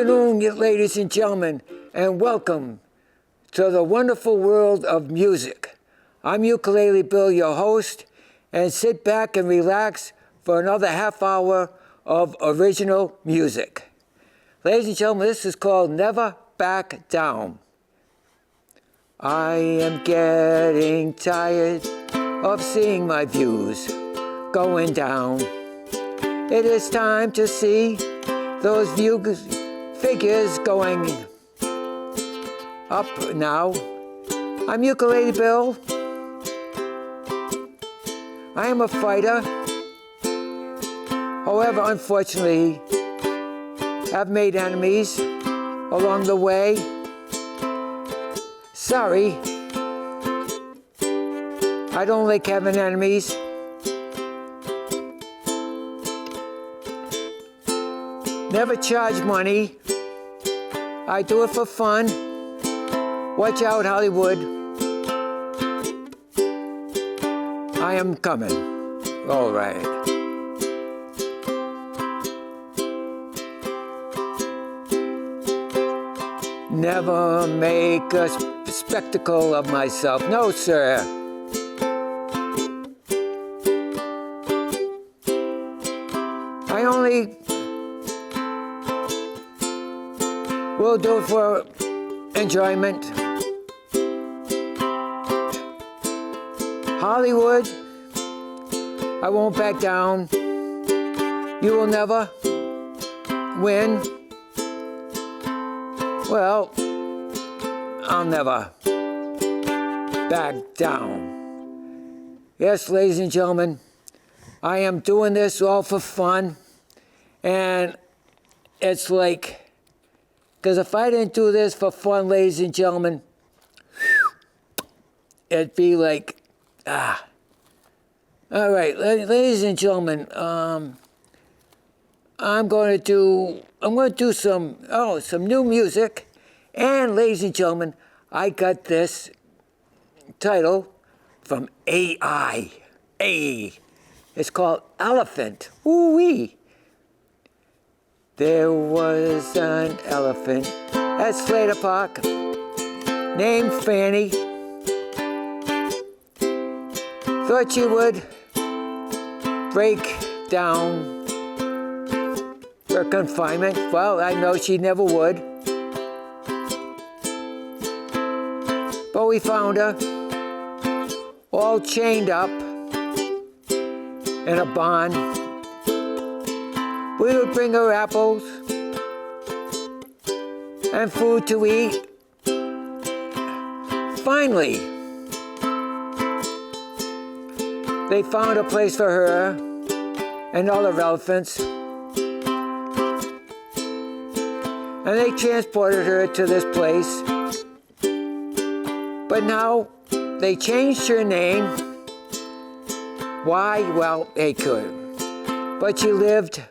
afternoon, ladies and gentlemen, and welcome to the wonderful world of music. I'm Ukulele Bill, your host, and sit back and relax for another half hour of original music. Ladies and gentlemen, this is called Never Back Down. I am getting tired of seeing my views going down. It is time to see those figures going up now. I'm Ukulele Bill. I am a fighter. However, unfortunately, I've made enemies along the way. Sorry, I don't like having enemies. Never charge money. I do it for fun. Watch out, Hollywood. I am coming. All right. Never make a spectacle of myself. No, sir. I only will do it for enjoyment. Hollywood, I won't back down. You will never win. Well, I'll never back down. Yes, ladies and gentlemen, I am doing this all for fun. And it's like, because if I didn't do this for fun, ladies and gentlemen, it'd be like, All right, ladies and gentlemen, I'm going to do some new music. And ladies and gentlemen, I got this title from AI. It's called Elephant. Ooh-wee. There was an elephant at Slater Park named Fanny. Thought she would break down her confinement. Well, I know she never would. But we found her all chained up in a barn. We would bring her apples and food to eat. Finally, they found a place for her and other elephants. And they transported her to this place. But now they changed her name. Why? Well, they could. But she lived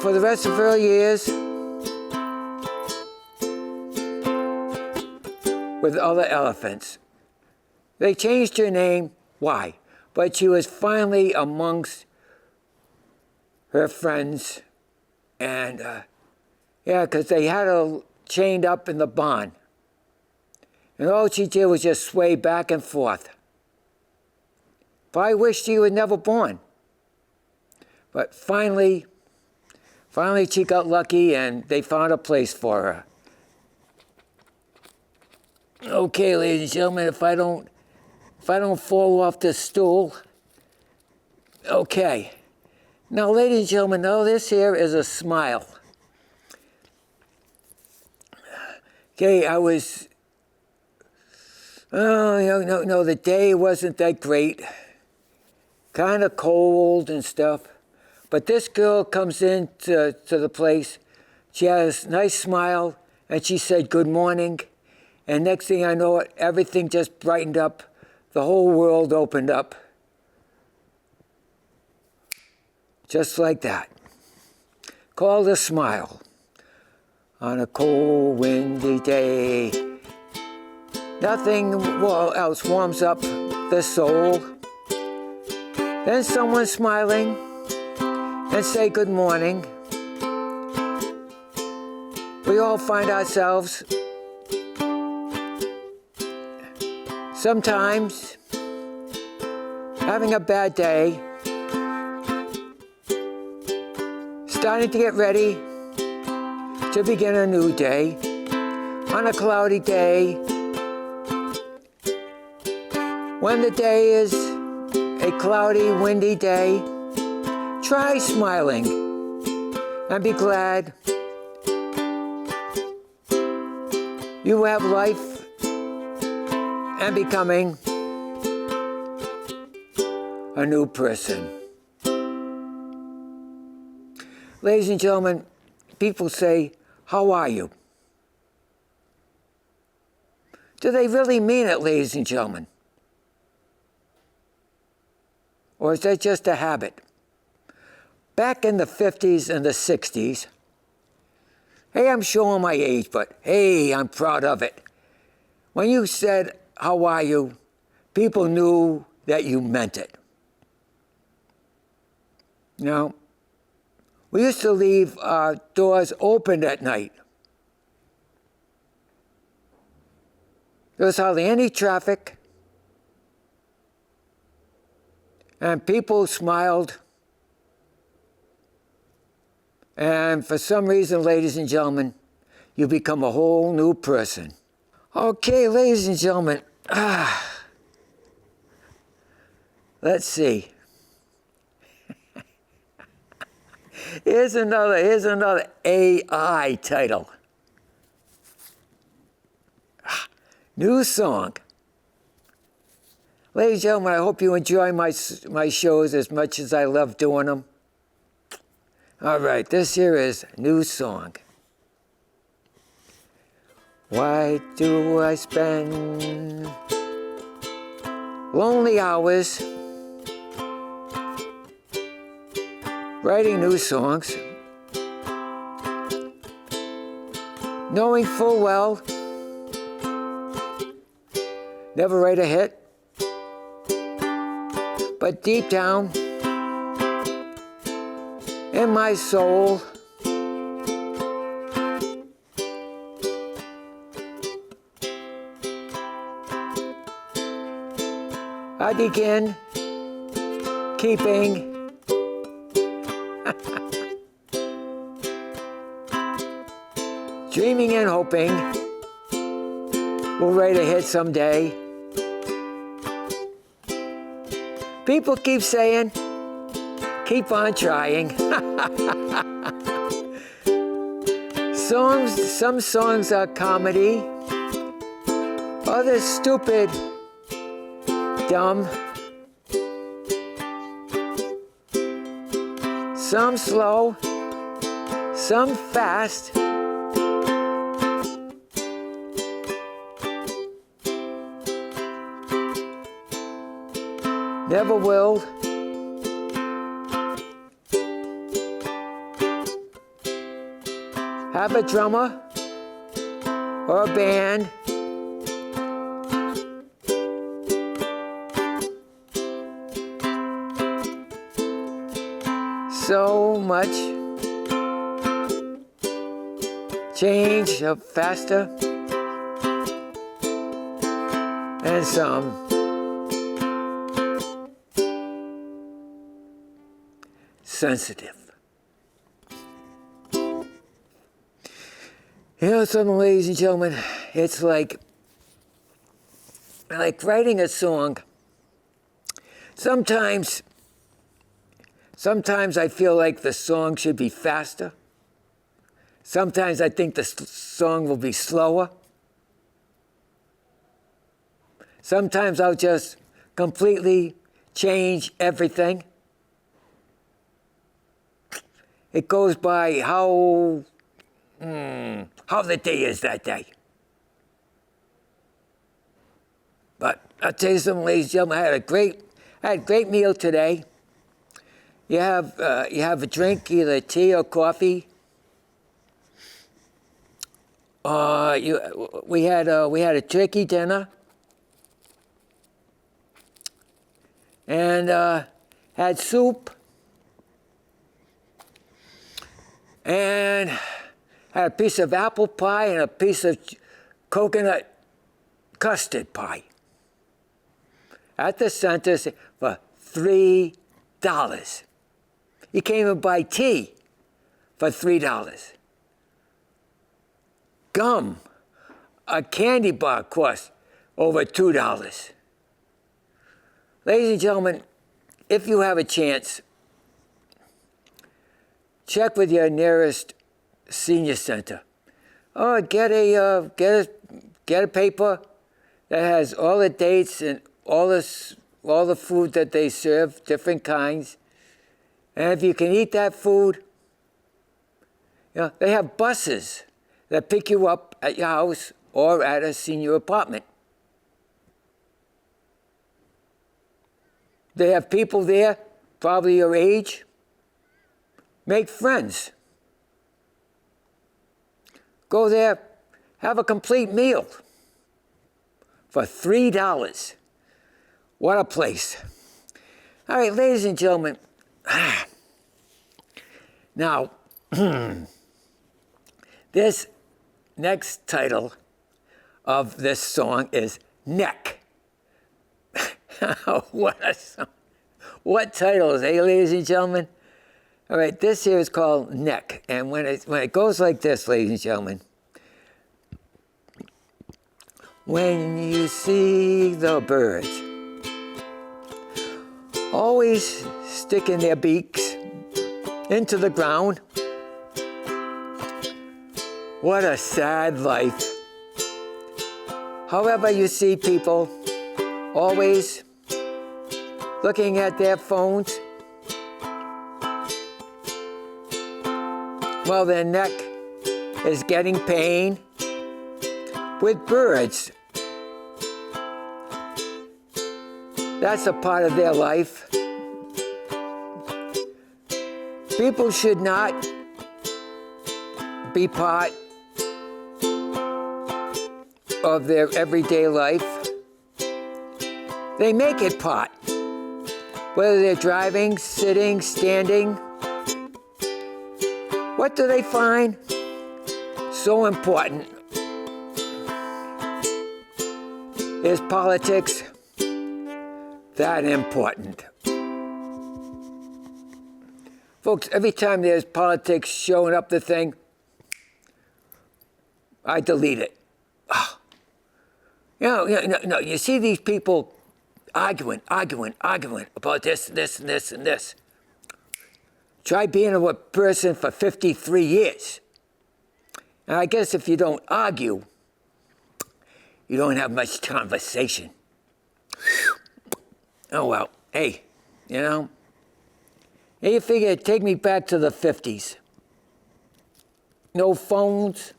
for the rest of her years with other elephants. They changed her name. Why? But she was finally amongst her friends. And, because they had her chained up in the barn. And all she did was just sway back and forth. But I wish she was never born. But finally she got lucky and they found a place for her. Okay, ladies and gentlemen, if I don't fall off this stool. Okay. Now, ladies and gentlemen, now this here is a smile. Okay, the day wasn't that great. Kind of cold and stuff. But this girl comes in to the place. She has a nice smile, and she said, "Good morning." And next thing I know, everything just brightened up. The whole world opened up. Just like that. Called a smile. On a cold, windy day. Nothing else warms up the soul. Then someone smiling and say good morning. We all find ourselves sometimes having a bad day, starting to get ready to begin a new day on a cloudy day. When the day is a cloudy, windy day, try smiling and be glad you have life and becoming a new person. Ladies and gentlemen, people say, "How are you?" Do they really mean it, ladies and gentlemen? Or is that just a habit? Back in the 50s and the 60s, hey, I'm showing my age, but hey, I'm proud of it. When you said, "How are you?" people knew that you meant it. Now, we used to leave our doors open at night. There was hardly any traffic, and people smiled. And for some reason, ladies and gentlemen, you become a whole new person. Okay, ladies and gentlemen, let's see. Here's another AI title. New song. Ladies and gentlemen, I hope you enjoy my shows as much as I love doing them. All right, this here is new song. Why do I spend lonely hours writing new songs, knowing full well never write a hit, but deep down in my soul I begin keeping dreaming and hoping we'll write a hit someday. People keep saying, keep on trying. Some songs are comedy, others stupid, dumb. Some slow, some fast. Never will. Have a drummer or a band. So much change of faster and some sensitive. You know something, ladies and gentlemen, it's like writing a song. Sometimes I feel like the song should be faster. Sometimes I think the song will be slower. Sometimes I'll just completely change everything. It goes by how the day is that day. But I'll tell you something, ladies and gentlemen, I had a great meal today. You have a drink, either tea or coffee. We had a turkey dinner, and had soup, and had a piece of apple pie and a piece of coconut custard pie at the center for $3. You can't even buy tea for $3. Gum, a candy bar costs over $2. Ladies and gentlemen, if you have a chance, check with your nearest senior center. Or get a paper that has all the dates and all the food that they serve, different kinds. And if you can eat that food, they have buses that pick you up at your house or at a senior apartment. They have people there, probably your age. Make friends. Go there, have a complete meal for $3. What a place. All right, ladies and gentlemen. Now, this next title of this song is Neck. What a song. What titles, ladies and gentlemen? All right, this here is called Neck. And when it goes like this, ladies and gentlemen, when you see the birds always sticking their beaks into the ground, what a sad life. However, you see people always looking at their phones, well, their neck is getting pain. With birds, that's a part of their life. People should not be part of their everyday life. They make it part. Whether they're driving, sitting, standing. What do they find so important? Is politics that important? Folks, every time there's politics showing up the thing, I delete it. Oh. You see these people arguing about this, and this. Try being a person for 53 years. And I guess if you don't argue, you don't have much conversation. Oh, well, hey, you figure it'd take me back to the 50s. No phones,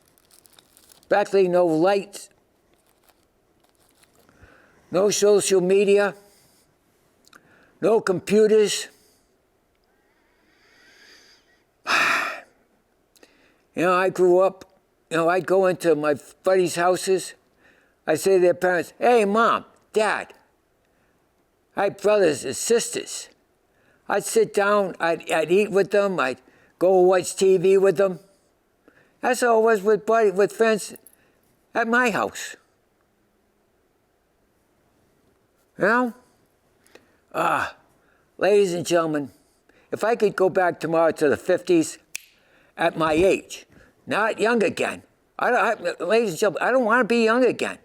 practically no lights, no social media, no computers. I grew up, I'd go into my buddies' houses. I'd say to their parents, hey, Mom, Dad, I have brothers and sisters. I'd sit down, I'd eat with them, I'd go watch TV with them. That's how it was with friends at my house. Ladies and gentlemen, if I could go back tomorrow to the 50s at my age, not young again. Ladies and gentlemen, I don't want to be young again.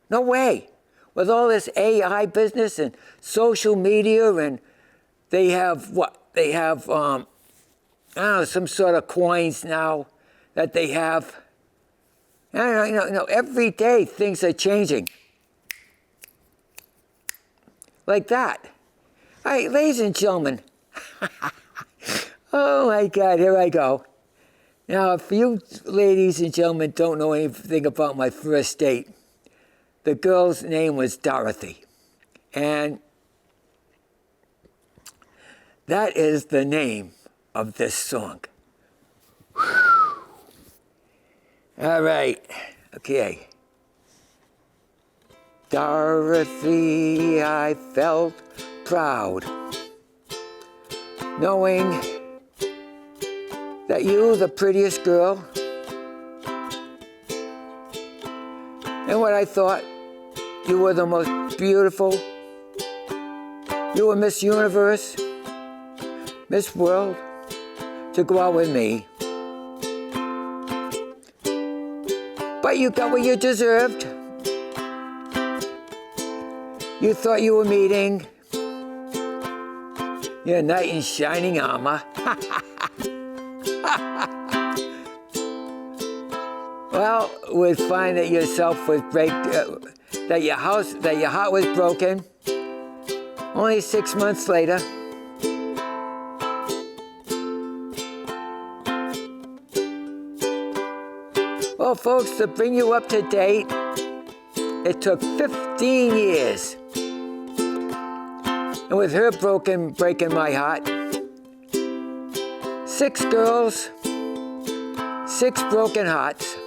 No way. With all this AI business and social media, and they have They have, some sort of coins now that they have. Every day things are changing. Like that. All right, ladies and gentlemen. Oh my God, here I go. Now, if you ladies and gentlemen don't know anything about my first date, the girl's name was Dorothy. And that is the name of this song. All right, okay. Dorothy, I felt proud knowing that you, the prettiest girl And what I thought, you were the most beautiful. You were Miss Universe, Miss World, to go out with me. But you got what you deserved. You thought you were meeting your knight in shining armor. Well, would find that yourself was that your heart was broken. Only 6 months later. Well, folks, to bring you up to date, it took 15 years. And with her breaking my heart, 6 girls, 6 broken hearts.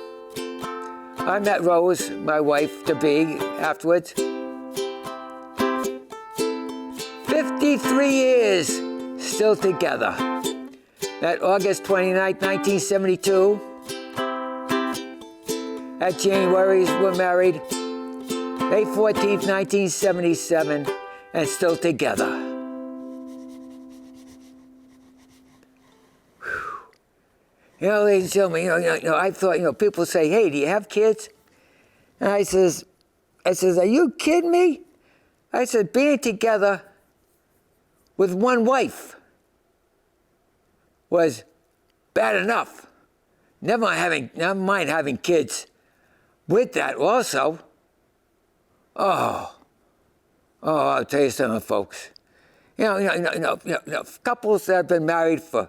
I met Rose, my wife-to-be, afterwards. 53 years still together. At August 29, 1972. At January, we're married. May 14th, 1977, and still together. You know, ladies and gentlemen, I thought, people say, hey, do you have kids? And I says, are you kidding me? I said, being together with one wife was bad enough. Never mind having kids with that also. Oh, I'll tell you something, folks. Couples that have been married for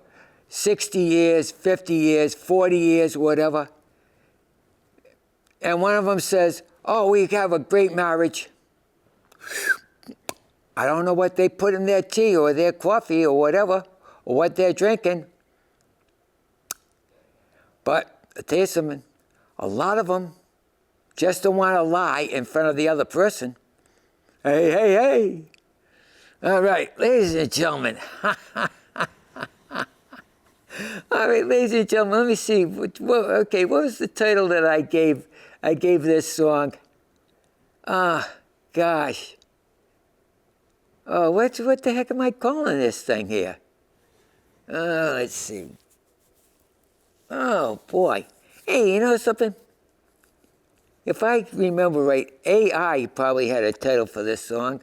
60 years, 50 years, 40 years, whatever, and one of them says, oh, we have a great marriage. I don't know what they put in their tea or their coffee or whatever, or what they're drinking. But I'll tell you something, a lot of them just don't want to lie in front of the other person. Hey. All right, ladies and gentlemen. All right, ladies and gentlemen, let me see. What was the title that I gave this song? Gosh. Oh, what the heck am I calling this thing here? Let's see. Oh, boy. Hey, you know something? If I remember right, AI probably had a title for this song.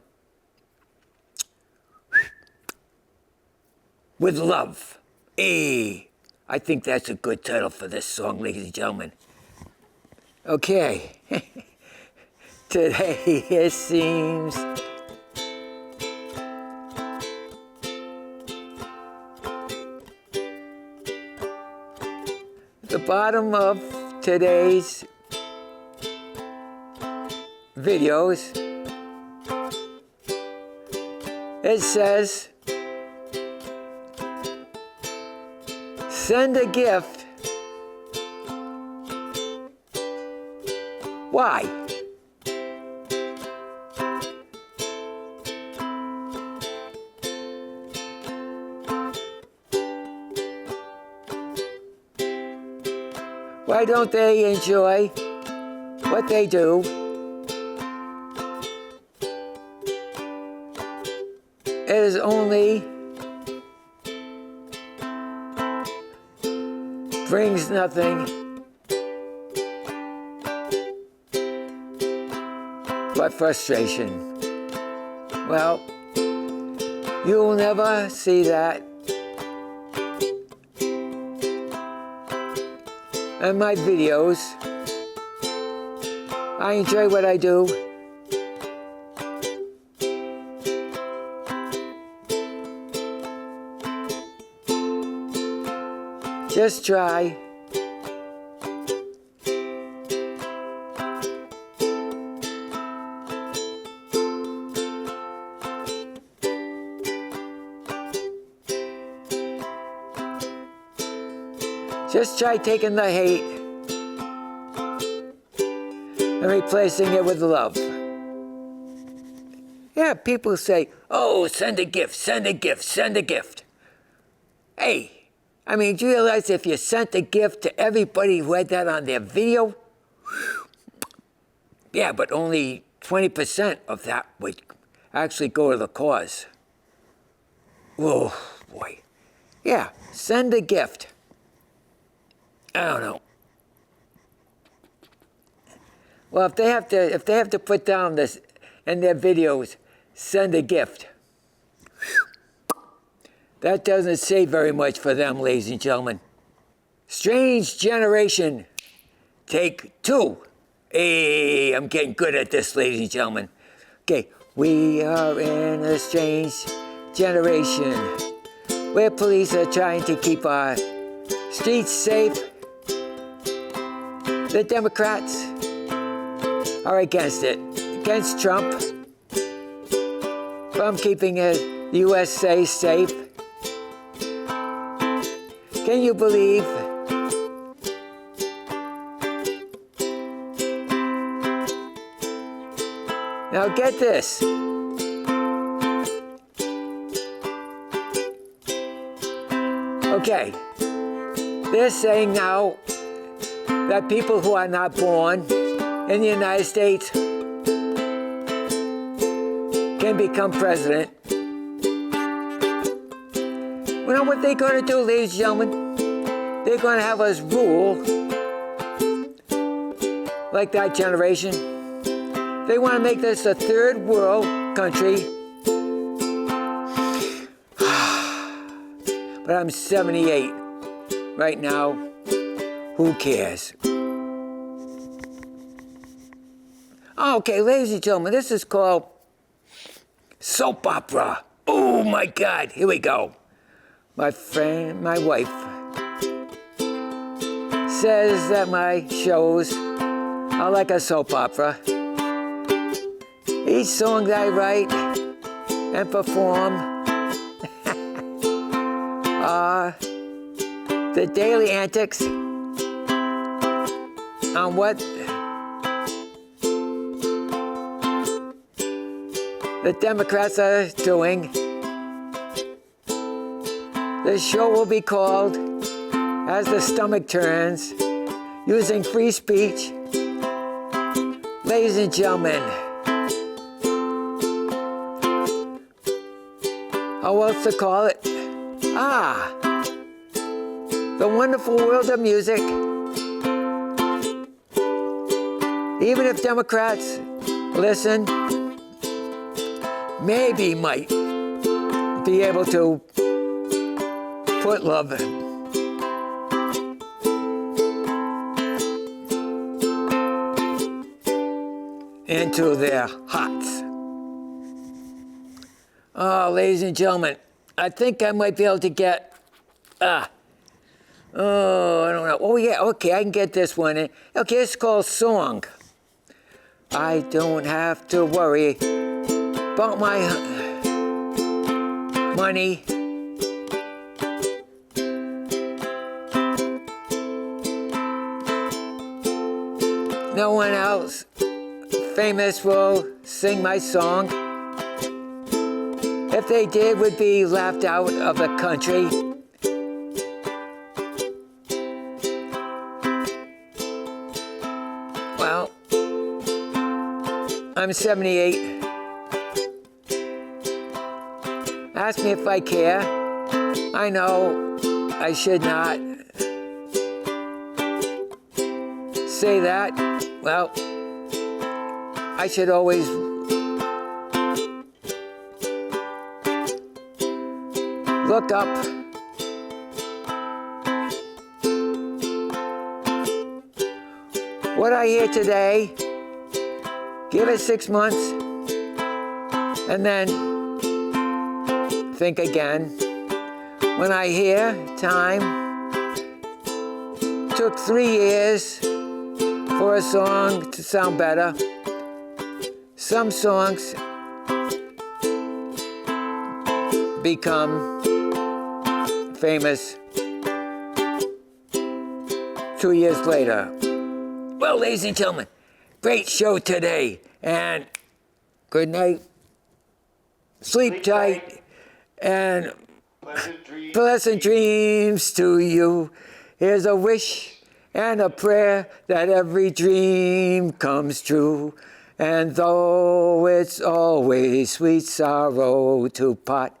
With Love. Hey, I think that's a good title for this song, ladies and gentlemen. Okay. Today it seems the bottom of today's videos, it says, send a gift. Why? Why don't they enjoy what they do? It is only brings nothing but frustration. Well, you'll never see that in my videos. I enjoy what I do. Just try. Just try taking the hate and replacing it with love. Yeah, people say, oh, send a gift, send a gift, send a gift. Hey. I mean, do you realize if you sent a gift to everybody who had that on their video, Yeah, but only 20% of that would actually go to the cause. Whoa, boy. Yeah, send a gift. I don't know. Well, if they have to put down this in their videos, send a gift. That doesn't say very much for them, ladies and gentlemen. Strange Generation, take 2. Hey, I'm getting good at this, ladies and gentlemen. Okay, we are in a strange generation where police are trying to keep our streets safe. The Democrats are against it, against Trump from keeping the USA safe. Can you believe? Now get this. Okay, they're saying now that people who are not born in the United States can become president. You know what they're going to do, ladies and gentlemen? They're going to have us rule like that generation. They want to make this a third world country. But I'm 78 right now. Who cares? Okay, ladies and gentlemen, this is called soap opera. Oh my God, here we go. My wife, says that my shows are like a soap opera. Each song that I write and perform are the daily antics on what the Democrats are doing. The show will be called As the Stomach Turns, using free speech. Ladies and gentlemen, how else to call it? The wonderful world of music. Even if Democrats listen, maybe might be able to put love into their hearts. Oh, ladies and gentlemen, I think I might be able to get, I don't know. Oh, yeah, okay, I can get this one in. Okay, it's called Song. I don't have to worry about my money. No one else famous will sing my song. If they did, would be laughed out of the country. Well, I'm 78. Ask me if I care. I know I should not say that. Well, I should always look up. What I hear today, give it 6 months, and then think again. When I hear time, took 3 years for a song to sound better. Some songs become famous 2 years later. Well, ladies and gentlemen, great show today, and good night. Sleep tight, and pleasant dreams to you. Here's a wish and a prayer that every dream comes true. And though it's always sweet sorrow to part,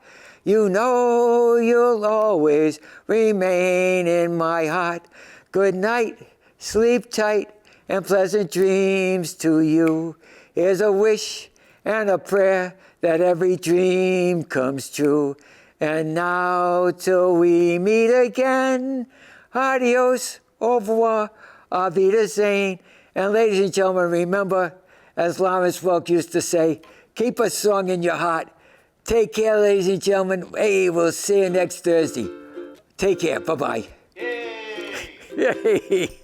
you know you'll always remain in my heart. Good night, sleep tight, and pleasant dreams to you. Here's a wish and a prayer that every dream comes true. And now till we meet again, adios, au revoir, auf Wiedersehen. And ladies and gentlemen, remember, as Lawrence Welk used to say, keep a song in your heart. Take care, ladies and gentlemen. Hey, we'll see you next Thursday. Take care. Bye-bye. Yay! Yay!